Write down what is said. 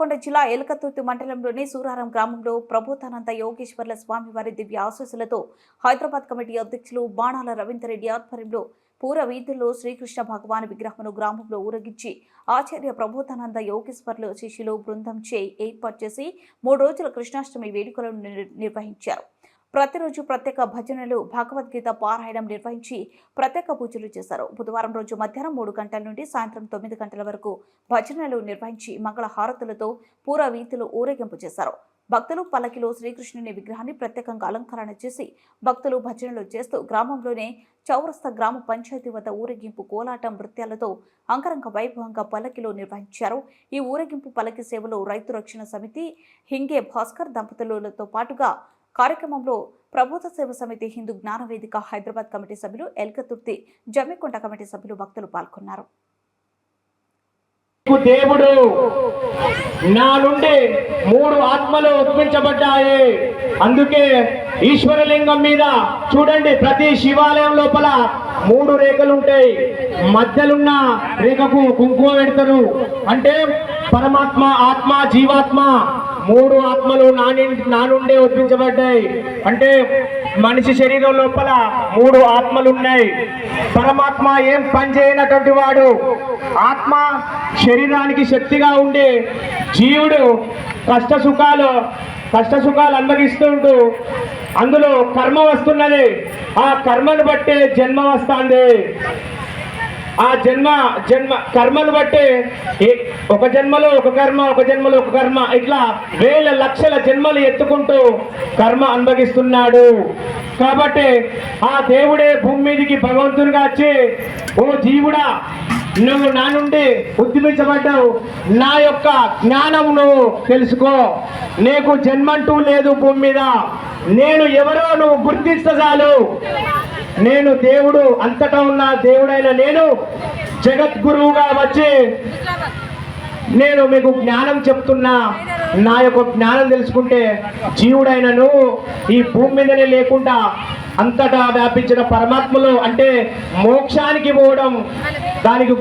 నల్గొండ జిల్లా ఎలకతుర్తి మండలంలోని సూరారం గ్రామంలో ప్రభుతానంద యోగేశ్వర్ల స్వామివారి దివ్య ఆశీస్సులతో హైదరాబాద్ కమిటీ అధ్యక్షులు బాణాల రవీందర్ రెడ్డి ఆధ్వర్యంలో పూర వీధుల్లో శ్రీకృష్ణ భగవాన్ విగ్రహమును గ్రామంలో ఊరేగించి ఆచార్య ప్రభుతానంద యోగేశ్వర్లు శిష్యులు బృందం ఏర్పాటు చేసి 3 రోజుల కృష్ణాష్టమి వేడుకలను నిర్వహించారు. ప్రతిరోజు ప్రత్యేక భజనలు, భగవద్గీత పారాయణం నిర్వహించి ప్రత్యేక పూజలు చేశారు. బుధవారం రోజు మధ్యాహ్నం 3 గంటల నుండి సాయంత్రం 9 గంటల వరకు భజనలు నిర్వహించి మంగళ హారతులతో పూర వీధులు ఊరేగింపు చేశారు. భక్తులు పల్లకిలో శ్రీకృష్ణుని విగ్రహాన్ని ప్రత్యేకంగా అలంకరణ చేసి భక్తులు భజనలు చేస్తూ గ్రామంలోనే చౌరస్తా గ్రామ పంచాయతీ వద్ద ఊరేగింపు కోలాటం నృత్యాలతో అంగరంగ వైభవంగా పల్లకిలో నిర్వహించారు. ఈ ఊరేగింపు పల్లకి సేవలో రైతు రక్షణ సమితి హింగే భాస్కర్ దంపతులతో పాటుగా కార్యక్రమంలో ప్రభుత్వ సేవ సమితి హిందూ జ్ఞాన వేదిక హైదరాబాద్ కమిటీ సభ్యులు, ఎల్కతుర్తి జమ్మికుంట కమిటీ సభ్యులు, భక్తులు పాల్గొన్నారు. దేవుడు నా నుండి 3 ఆత్మలు ఉద్భవించబడ్డాయి. అందుకే ఈశ్వరలింగం మీద చూడండి, ప్రతి శివాలయం లోపల 3 రేఖలు ఉంటాయి. మధ్యలున్న రేఖకు కుంకుమ పెడతారు. అంటే పరమాత్మ, ఆత్మ, జీవాత్మ 3 ఆత్మలు నా నుండే ఉద్భవించబడ్డాయి. అంటే మనిషి శరీరం లోపల 3 ఆత్మలు ఉన్నాయి. పరమాత్మ ఏం పని చేయనటువంటి వాడు. ఆత్మ శరీరానికి శక్తిగా ఉండే జీవుడు కష్ట సుఖాలు అనుభవిస్తుంటూ అందులో కర్మ వస్తున్నది. ఆ కర్మను బట్టే జన్మ వస్తుంది. ఆ జన్మ కర్మను బట్టి ఒక జన్మలో ఒక కర్మ, ఒక జన్మలో ఒక కర్మ, ఇట్లా వేల లక్షల జన్మలు ఎత్తుకుంటూ కర్మ అనుభవిస్తున్నాడు. కాబట్టి ఆ దేవుడే భూమి మీదకి భగవంతునిగా వచ్చి, ఓ జీవుడా, నువ్వు నా నుండి ఉద్భవించబడ్డావు, నా యొక్క జ్ఞానం నువ్వు తెలుసుకో, నీకు జన్మంటూ లేదు భూమి మీద, నేను ఎవరో నువ్వు గుర్తిస్తే చాలు, నేను దేవుడు, అంతటా ఉన్న దేవుడైన నేను జగద్గురువుగా వచ్చి నేను మీకు జ్ఞానం చెప్తున్నా. నా యొక్క జ్ఞానం తెలుసుకుంటే జీవుడైన నువ్వు ఈ భూమి మీదనే లేకుండా అంతటా వ్యాపించిన పరమాత్మలో అంటే మోక్షానికి పోవడం, దానికి